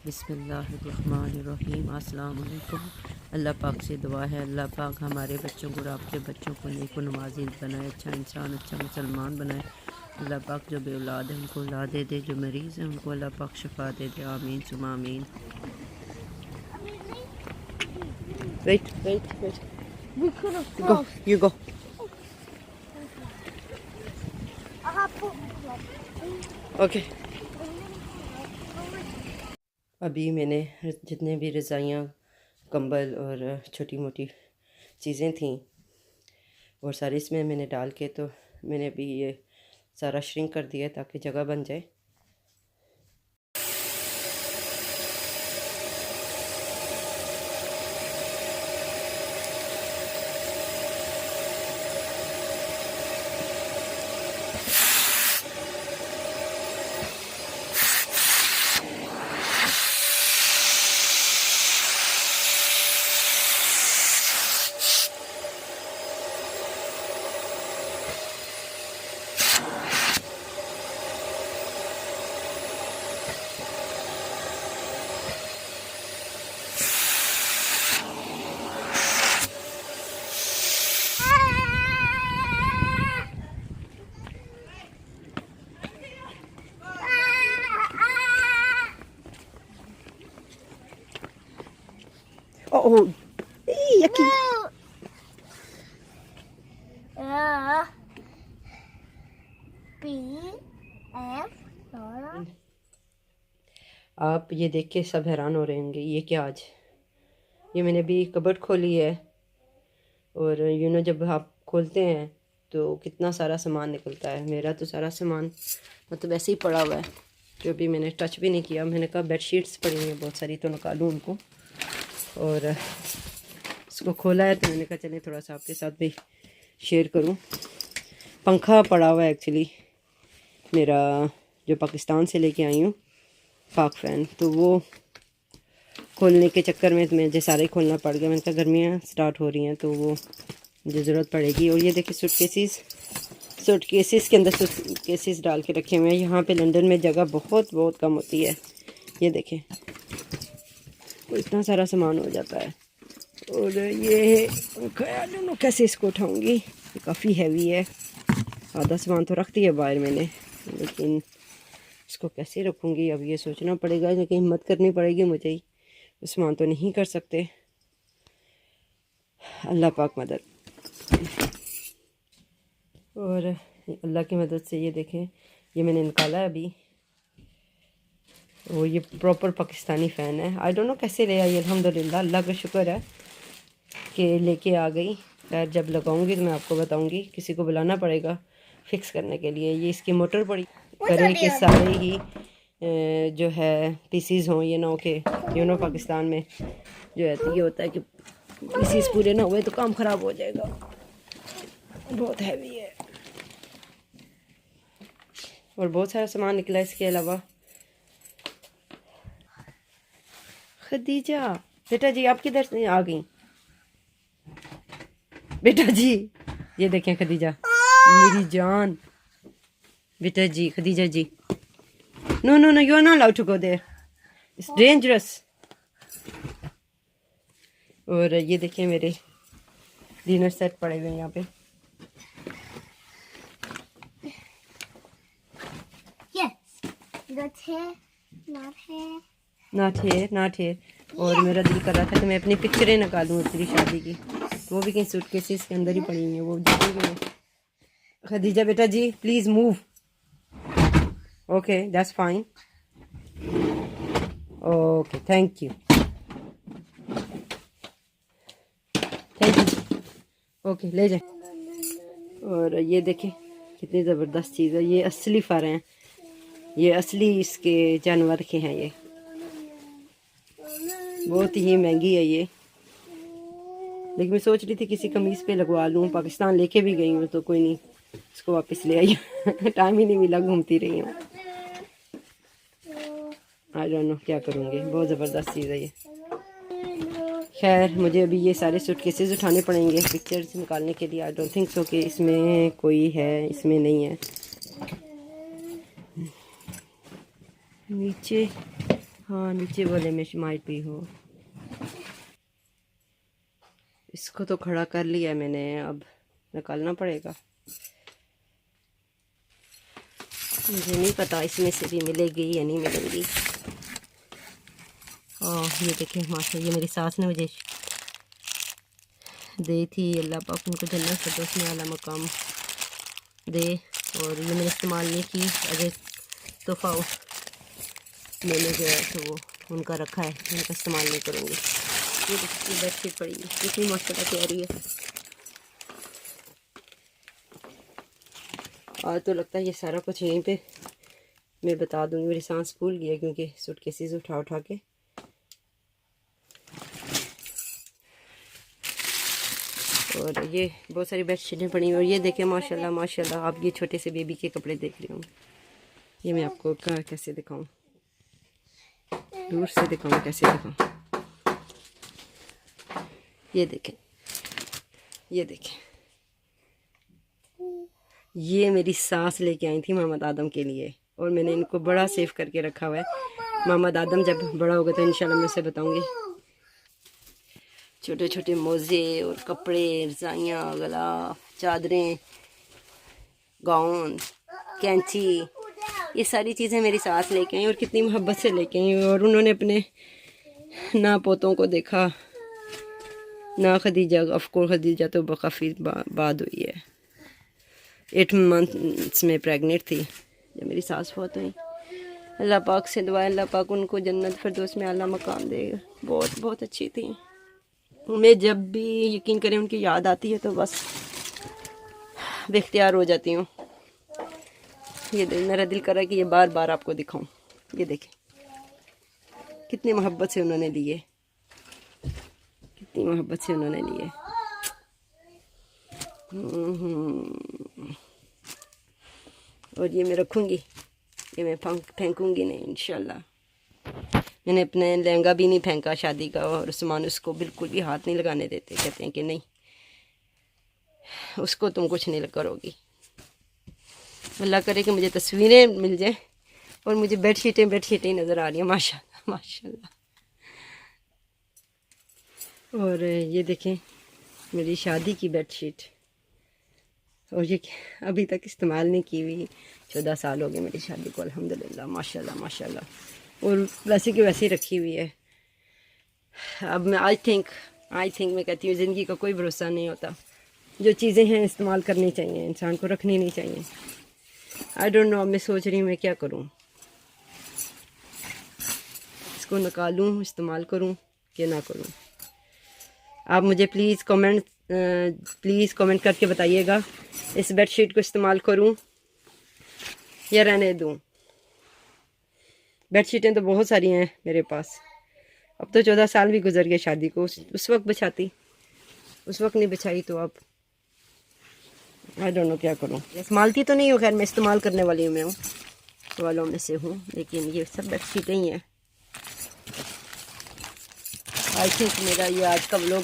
बिस्मिल्लाहिर्रहमानिर्रहीम। अस्सलाम वालेकुम। अल्लाह पाक से दुआ है अल्लाह पाक हमारे बच्चों को और आपके बच्चों को नेक व नवाज़िज़ बनाए, अच्छा इंसान, अच्छा मुसलमान बनाए। अल्लाह पाक जो बे औलाद है उनको औलाद दे, जो मरीज़ हैं उनको अल्लाह पाक शफा दे दे। आमीन सुमा आमीन। Wait wait wait, We could have go crossed. You go. Okay, अभी मैंने जितने भी रज़ाइयाँ, कंबल और छोटी मोटी चीज़ें थीं और सारी इसमें मैंने डाल के, तो मैंने अभी ये सारा श्रिंक कर दिया ताकि जगह बन जाए। Oh, yucky. आप ये देख के सब हैरान हो रहे होंगे, ये क्या आज, ये मैंने अभी कबर्ड खोली है और जब आप खोलते हैं तो कितना सारा सामान निकलता है। मेरा तो सारा सामान मतलब ऐसे ही पड़ा हुआ है, जो अभी मैंने टच भी नहीं किया। मैंने कहा बेडशीट्स पड़ी हुई हैं बहुत सारी, तो निकालूँ उनको, और इसको खोला है तो मैंने कहा चलिए थोड़ा सा आपके साथ भी शेयर करूं। पंखा पड़ा हुआ है एक्चुअली मेरा, जो पाकिस्तान से लेके आई हूँ, पाक फ़ैन, तो वो खोलने के चक्कर में मुझे सारा ही खोलना पड़ गया। मैंने कहा गर्मियाँ स्टार्ट हो रही हैं तो वो मुझे ज़रूरत पड़ेगी। और ये देखिए सूटकेसेस के अंदर सूटकेसेस डाल के रखे हुए हैं। यहाँ पे लंदन में जगह बहुत बहुत कम होती है। ये देखें, तो इतना सारा सामान हो जाता है। और ये ख्याल कैसे इसको उठाऊँगी, ये काफ़ी हैवी है। आधा सामान तो रख दिया बाहर मैंने, लेकिन इसको कैसे रखूँगी अब ये सोचना पड़ेगा, लेकिन हिम्मत करनी पड़ेगी मुझे ही। सामान तो नहीं कर सकते, अल्लाह पाक मदद। और अल्लाह की मदद से ये देखें, ये मैंने निकाला है अभी। वो ये प्रॉपर पाकिस्तानी फ़ैन है। आई डोंट नो कैसे ले आई, अल्हम्दुलिल्लाह, अल्लाह का शुक्र है कि लेके आ गई। खैर जब लगाऊंगी तो मैं आपको बताऊंगी। किसी को बुलाना पड़ेगा फिक्स करने के लिए। ये इसकी मोटर पड़ी करे कि सारे ही जो है पीसीज हों, ये ना हो कि पाकिस्तान में जो है तो ये होता है कि पीसीज पूरे ना हुए तो काम ख़राब हो जाएगा। बहुत हैवी है और बहुत सारा सामान निकला इसके अलावा। खदीजा बेटा जी आप किधर से आ गई? बेटा जी ये देखें, खदीजा मेरी जान, बेटा ji, Khadija ji, no no no, you are not allowed to go there, it's dangerous. और ये देखें मेरे डिनर सेट पड़े हुए हैं यहाँ पे। Not here. और मेरा दिल कर रहा था कि मैं अपनी पिक्चरें निकालूँ तेरी शादी की, वो भी कहीं सूटकेसेस के अंदर ही पड़ी हुई हैं, वो भी। खदीजा बेटा ji please move. Okay that's fine, okay thank you, thank you, okay ले जाए। और ये देखें कितनी ज़बरदस्त चीज़ है, ये असली फर हैं, ये असली इसके जानवर के हैं। ये बहुत ही महंगी है ये, लेकिन मैं सोच रही थी किसी कमीज़ पे लगवा लूँ। पाकिस्तान लेके भी गई हूँ तो कोई नहीं, इसको वापस ले आई। टाइम ही नहीं मिला, घूमती रही हूँ। आई डोंट नो क्या करूँगी, बहुत ज़बरदस्त चीज़ है ये। खैर मुझे अभी ये सारे सूटकेसेस उठाने पड़ेंगे पिक्चर्स निकालने के लिए। आई डोंट थिंक सो कि इसमें कोई है, इसमें नहीं है। नीचे हाँ, नीचे वाले में माइट भी हो। इसको तो खड़ा कर लिया मैंने, अब निकालना पड़ेगा। मुझे नहीं पता इसमें से भी मिलेगी या नहीं मिलेगी। ये देखिए माशा, ये मेरी सास ने मुझे दी थी। अल्लाह पाक उनको जन्नत फिरदौस में आला मकाम दे। और ये मैंने इस्तेमाल नहीं की, अगर तोहफ़ा मैंने जो है तो वो उनका रखा है, उनका इस्तेमाल नहीं करूँगी। ये देखिए बेडशीट पड़ी है, कितनी माशाल्लाह प्यारी है। और तो लगता है ये सारा कुछ यहीं पे मैं बता दूँगी। मेरी सांस फूल गई है क्योंकि सूटकेसेस उठा उठा के। और ये बहुत सारी बेडशीटें पड़ी हुई। और ये देखें माशाल्लाह माशाल्लाह, आप ये छोटे से बेबी के कपड़े देख रहे हो। ये मैं आपको कैसे दिखाऊं, दूर से दिखाऊं, कैसे दिखाऊं। ये देखें, ये देखें, ये मेरी सास लेके आई थी मोहम्मद आदम के लिए, और मैंने इनको बड़ा सेव करके रखा हुआ है। मोहम्मद आदम जब बड़ा होगा तो इंशाल्लाह मैं उसे बताऊंगी। छोटे छोटे मोज़े और कपड़े, रज़ाइयाँ, गलाफ, चादरें, गाउन, कैंची, ये सारी चीज़ें मेरी सास लेके आई और कितनी मोहब्बत से लेके आई। और उन्होंने अपने ना पोतों को देखा ना खदीजा। ऑफकोर्स खदीजा तो काफ़ी बाद हुई है, 8 मंथ्स में प्रेग्नेंट थी जब मेरी सास फौत हुई। अल्लाह पाक से दुआ, अल्लाह पाक उनको जन्नत फिरदौस में आला मकाम देगा। बहुत बहुत अच्छी थी। मैं जब भी यकीन करें उनकी याद आती है तो बस बेख्तियार हो जाती हूँ। ये मेरा दिल कर रहा है कि ये बार बार आपको दिखाऊं। ये देखें कितनी मोहब्बत से उन्होंने लिए, कितनी मोहब्बत से उन्होंने लिए। और ये मैं रखूँगी, ये मैं फेंकूँगी नहीं इंशाल्लाह। मैंने अपने लहंगा भी नहीं फेंका शादी का, और उस्मान उसको बिल्कुल भी हाथ नहीं लगाने देते। कहते हैं कि नहीं, उसको तुम कुछ नहीं करोगी। अल्लाह करे कि मुझे तस्वीरें मिल जाए और मुझे बेडशीटें नज़र आ रही हैं माशाल्लाह माशाल्लाह। और ये देखें मेरी शादी की बेडशीट, और ये अभी तक इस्तेमाल नहीं की हुई। 14 साल हो गए मेरी शादी को अल्हम्दुलिल्लाह माशाल्लाह माशाल्लाह। और वैसे की वैसे ही रखी हुई है। अब मैं आई थिंक मैं कहती हूँ ज़िंदगी का कोई भरोसा नहीं होता। जो चीज़ें हैं इस्तेमाल करनी चाहिए, इंसान को रखनी नहीं चाहिए। आई डोंट नो, अब मैं सोच रही हूँ मैं क्या करूँ, इसको निकालूँ, इस्तेमाल करूँ कि ना करूँ। आप मुझे प्लीज़ कमेंट करके बताइएगा, इस बेडशीट को इस्तेमाल करूँ या रहने दूँ। बेडशीटें तो बहुत सारी हैं मेरे पास। अब तो 14 साल भी गुजर गए शादी को। उस वक्त बचाती, उस वक्त नहीं बचाई तो अब आई डोंट नो क्या करूँ। इस्तेमालती तो नहीं हूँ, खैर मैं इस्तेमाल करने वाली हूँ, मैं हूँ वालों में से हूँ, लेकिन ये सब बेडशीटें ही हैं। आई थिंक मेरा ये आज का व्लॉग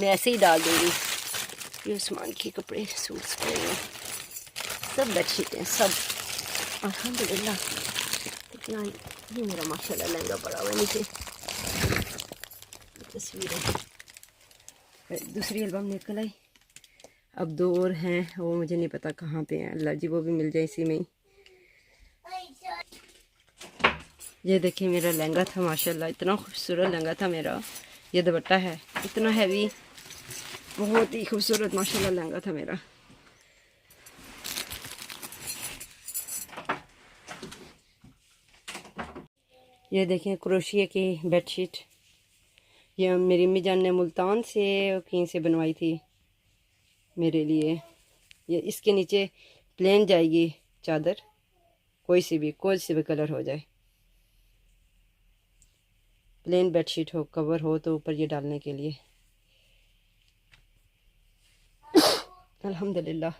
मैं ऐसे ही डाल दूँगी। ये उस्मान के कपड़े, सूट्स पड़े हैं, सब बेडशीटें सब अल्हम्दुलिल्लाह। इतना ये मेरा माशाल्लाह लहंगा पड़ा हुआ है नीचे। तस्वीरें दूसरी एल्बम निकल आई। अब 2 और हैं, वो मुझे नहीं पता कहाँ पे हैं। अल्लाह जी वो भी मिल जाए इसी में ही। ये देखिए मेरा लहंगा था माशाल्लाह, इतना खूबसूरत लहंगा था मेरा। ये दुपट्टा है इतना हैवी, बहुत ही खूबसूरत माशाल्लाह लहंगा था मेरा। ये देखें क्रोशिया की बेडशीट, ये मेरी अम्मी जान ने मुल्तान से कहीं से बनवाई थी मेरे लिए। ये इसके नीचे प्लेन जाएगी चादर, कोई सी भी कलर हो जाए। प्लेन बेडशीट हो, कवर हो तो ऊपर ये डालने के लिए। अल्हम्दुलिल्लाह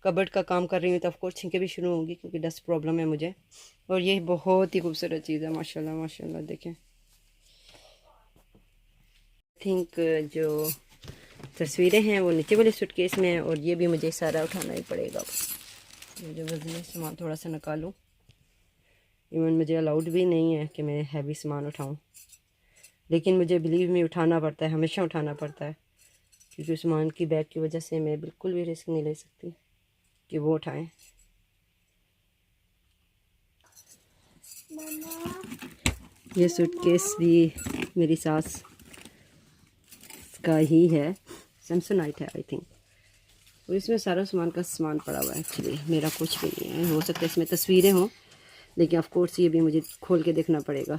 कबर्ड का काम कर रही हूँ तो ऑफकोर्स छींके भी शुरू होंगी क्योंकि डस्ट प्रॉब्लम है मुझे। और ये बहुत ही खूबसूरत चीज़ है माशाल्लाह माशाल्लाह। देखें थिंक जो तस्वीरें हैं वो नीचे वाले सूटकेस में है, और ये भी मुझे सारा उठाना ही पड़ेगा। मुझे वजन सामान थोड़ा सा निकालूँ। इवन मुझे अलाउड भी नहीं है कि मैं हैवी सामान उठाऊं, लेकिन मुझे बिलीव में उठाना पड़ता है, हमेशा उठाना पड़ता है, क्योंकि सामान की बैग की वजह से मैं बिल्कुल भी रिस्क नहीं ले सकती कि वो उठाएं। ये सूटकेस भी मेरी सास का ही है, सैमसोनाइट है आई थिंक, और इसमें सारा सामान का सामान पड़ा हुआ है। एक्चुअली मेरा कुछ भी नहीं है, हो सकता है इसमें तस्वीरें हों, लेकिन ऑफ कोर्स ये भी मुझे खोल के देखना पड़ेगा।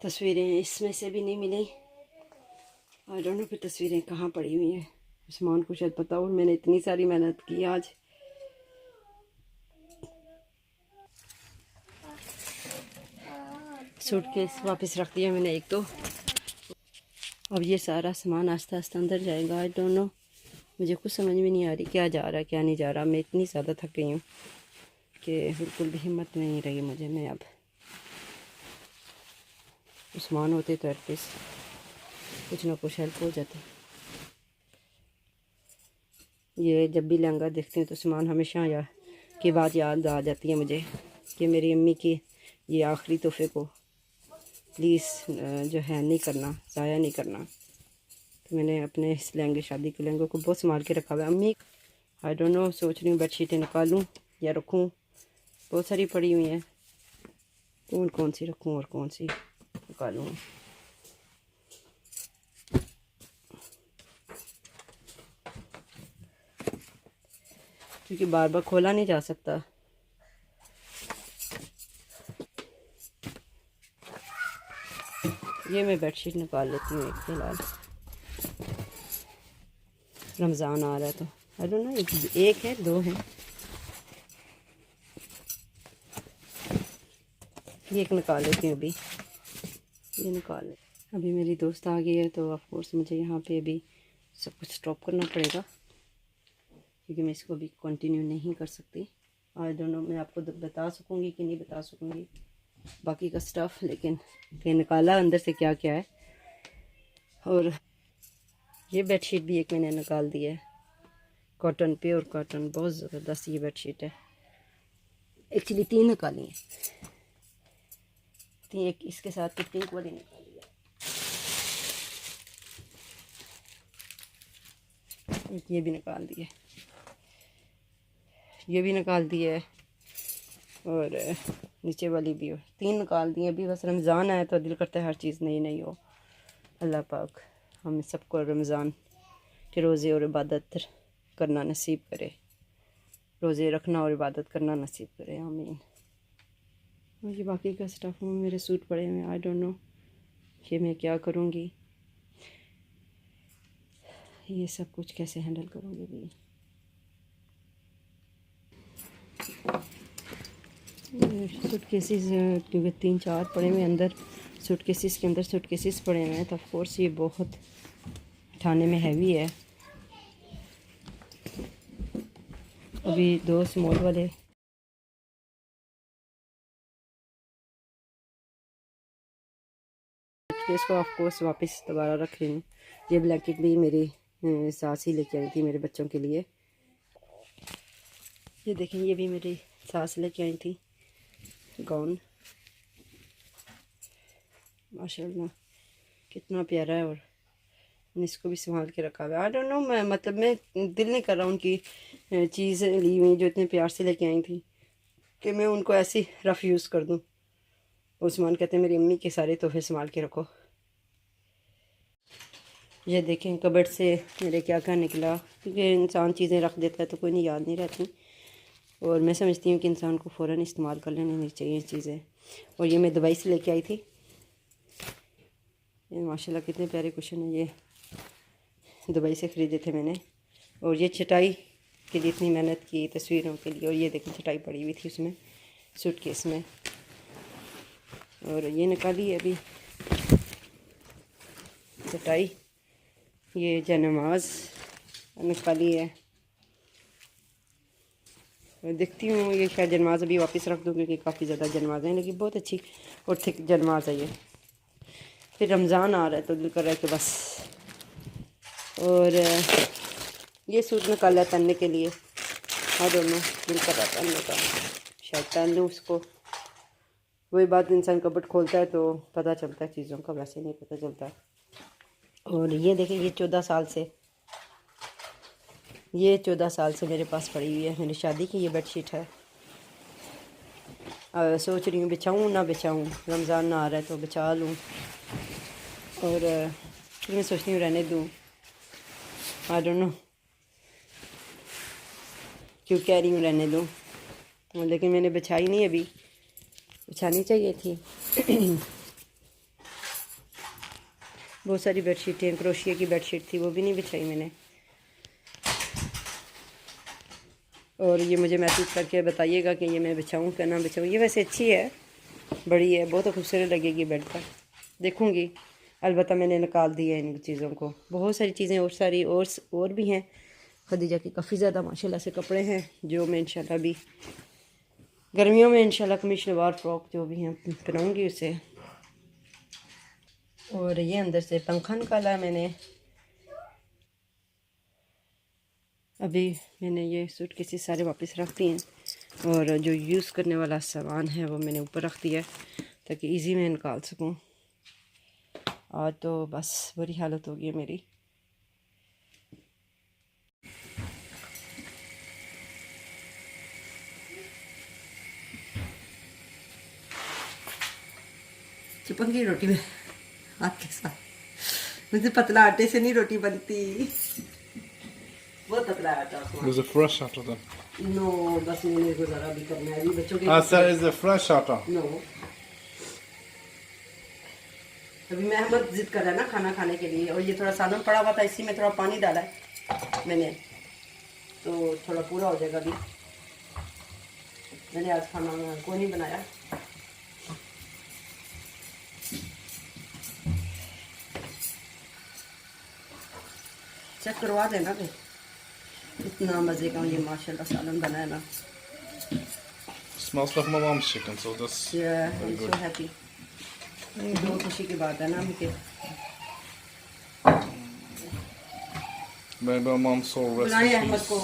तस्वीरें इसमें से भी नहीं मिली, आई डोंट नो फिर तस्वीरें कहाँ पड़ी हुई हैं। सामान को शायद पता हो, मैंने इतनी सारी मेहनत की आज। सूटकेस वापस रख दिया मैंने एक तो, अब ये सारा सामान आस्ता आस्ता अंदर जाएगा। आई डोंट नो, मुझे कुछ समझ में नहीं आ रही क्या जा रहा है क्या नहीं जा रहा। मैं इतनी ज़्यादा थक गई हूँ कि बिल्कुल भी हिम्मत नहीं रही मुझे। मैं अब सामान होते तो एटलीस्ट कुछ ना कुछ हेल्प हो जाती। ये जब भी लहंगा देखती हूँ तो सामान हमेशा की बात याद आ जाती है मुझे कि मेरी अम्मी की ये आखिरी तोहफे को प्लीज़ जो है नहीं करना, ज़ाया नहीं करना। तो मैंने अपने इस लहंगे, शादी के लहंगे को बहुत संभाल के रखा हुआ है। अम्मी आई डोंट नो, सोच रही हूँ बेडशीटें निकालूँ या रखूँ, बहुत सारी पड़ी हुई हैं, कौन सी रखूँ और कौन सी निकालूँ। क्योंकि बार बार खोला नहीं जा सकता। ये मैं बेडशीट निकाल लेती हूँ एक फ़िलहाल, रमज़ान आ रहा है तो आई डोंट नो, एक है दो है, ये एक निकाल लेती हूँ अभी, ये निकाल ले। अभी मेरी दोस्त आ गई है तो ऑफ कोर्स मुझे यहाँ पे अभी सब कुछ स्टॉप करना पड़ेगा, क्योंकि मैं इसको अभी कंटिन्यू नहीं कर सकती। आई डोंट नो मैं आपको बता सकूँगी कि नहीं बता सकूँगी बाकी का स्टफ़, लेकिन ये निकाला अंदर से क्या क्या है। और ये बेडशीट भी एक मैंने निकाल दी है, कॉटन, प्योर कॉटन, बहुत ज़बरदस्त ये बेडशीट है। एक्चुअली 3 निकाली हैं, एक इसके साथ तो पिंक वाली निकाली है, एक ये भी निकाल दी है, ये भी निकाल दी है, और नीचे वाली भी हो, 3 निकाल दी है। अभी बस रमज़ान आया तो दिल करता है हर चीज़ नई नई हो। अल्लाह पाक हम सबको रमज़ान के रोज़े और इबादत करना नसीब करे, रोज़े रखना और इबादत करना नसीब करे, आमीन। और ये बाकी का स्टफ़ में मेरे सूट पड़े हुए, आई डोंट नो कि मैं क्या करूँगी, ये सब कुछ कैसे हैंडल करूँगी भी। सूटकेसेस क्योंकि 3-4 पड़े हुए अंदर, सूटकेसेस के अंदर सूटकेसेस पड़े हुए हैं, तो ऑफ कोर्स ये बहुत उठाने में हैवी है। अभी 2 स्मॉल वाले सूटकेस को ऑफ कोर्स वापस दोबारा रख रही हूँ। ये ब्लैंकेट भी मेरी सास ही लेके आई थी मेरे बच्चों के लिए। ये देखें, ये भी मेरी सास लेके आई थी गाउन, माशाल्लाह कितना प्यारा है, और इसको भी संभाल के रखा हुआ है। आई डोंट नो, मैं दिल नहीं कर रहा उनकी चीज़ें ली हुई जो इतने प्यार से लेके आई थी कि मैं उनको ऐसी रफ़ यूज़ कर दूँ। उस्मान कहते हैं मेरी अम्मी के सारे तोहफे संभाल के रखो। ये देखें कबर्ड से मेरे क्या क्या निकला, क्योंकि इंसान चीज़ें रख देता है तो कोई नहीं, याद नहीं रहती, और मैं समझती हूँ कि इंसान को फ़ौरन इस्तेमाल कर लेनी चाहिए चीज़ें। और ये मैं दुबई से लेके आई थी, ये माशाल्लाह कितने प्यारे कुशन है, ये दुबई से ख़रीदे थे मैंने। और ये चटाई के लिए इतनी मेहनत की तस्वीरों के लिए, और ये देखें चटाई पड़ी हुई थी उसमें सूटकेस में, और ये निकाली है अभी चटाई, ये जयनमाज़ निकाली है। देखती हूँ ये शायद जयनमाज़ अभी वापस रख दूँ, क्योंकि काफ़ी ज़्यादा जयनमाज़ हैं, लेकिन बहुत अच्छी और थिक जयनमाज़ है ये। फिर रमज़ान आ रहा है तो दिल कर रहा है कि बस। और ये सूट निकाला तनने के लिए, हाँ दोनों दिल कर रहा है तनने का, शायद तन लूँ उसको, वही बात, इंसान कपबोर्ड खोलता है तो पता चलता है चीज़ों का, वैसे नहीं पता चलता। और ये देखें, ये 14 साल से मेरे पास पड़ी हुई है। मेरी शादी की ये बेडशीट है। सोच रही हूँ बिछाऊँ ना बिछाऊँ, रमज़ान ना आ रहा है तो बिछा लूँ, और फिर मैं सोचती हूँ रहने दूँ। आई डोंट नो क्यों कह रही हूँ रहने दूँ, लेकिन मैंने बिछाई नहीं अभी, बिछानी चाहिए थी। बहुत सारी बेडशीटें, क्रोशिया की बेडशीट थी, वो भी नहीं बिछाई मैंने। और ये मुझे मैसेज करके बताइएगा कि ये मैं बिछाऊँ क्या ना बिछाऊँ। ये वैसे अच्छी है, बड़ी है, बहुत खूबसूरत लगेगी बेड पर, देखूँगी। अलबत्ता मैंने निकाल दी है इन चीज़ों को। बहुत सारी चीज़ें और भी हैं। खदीजा की काफ़ी ज़्यादा माशाल्लाह से कपड़े हैं, जो मैं इंशाल्लाह भी गर्मियों में इंशाल्लाह कमीज शलवार फ्रॉक जो भी हैं पहनाऊँगी उसे। और ये अंदर से पंखा निकाला मैंने। अभी मैंने ये सूट किसी सारे वापस रख दिए हैं, और जो यूज़ करने वाला सामान है वो मैंने ऊपर रख दिया है ताकि इजी में निकाल सकूं। आज तो बस बुरी हालत हो गई है मेरी। चिपक गई रोटी में हाथ के साथ। मुझे पतला आटे से नहीं रोटी बनती, बहुत पतला आटा। There's a fresh atta then. No, बस मैंने गुजारा भी करना है अभी बच्चों के। I said it's a fresh atta. No, अभी मैं अहमद जिद कर रहा है ना खाना खाने के लिए, और ये थोड़ा सालन पड़ा हुआ था, इसी में थोड़ा पानी डाला है मैंने, तो थोड़ा पूरा हो जाएगा। अभी मैंने आज खाना को नहीं बनाया। चेक करवा देना फिर, इतना मज़े का ये माशाल्लाह सालन बना है ना। Smells like my mom's chicken, so that's very so good. Happy. बहुत खुशी की बात है ना मुझे। Maybe my mom's so बुलाए rest in अहमद peace. को।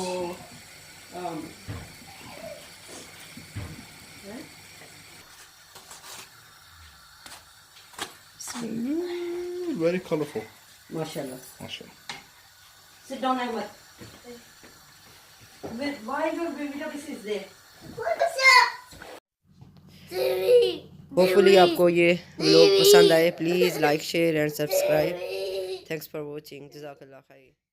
Very colorful. माशाल्लाह। Mashallah. Sit down, Ahmed. Why your baby is there? Hopefully आपको ये व्लॉग पसंद आए। Please like share and subscribe. Thanks for watching. जज़ाकल्लाह खैर।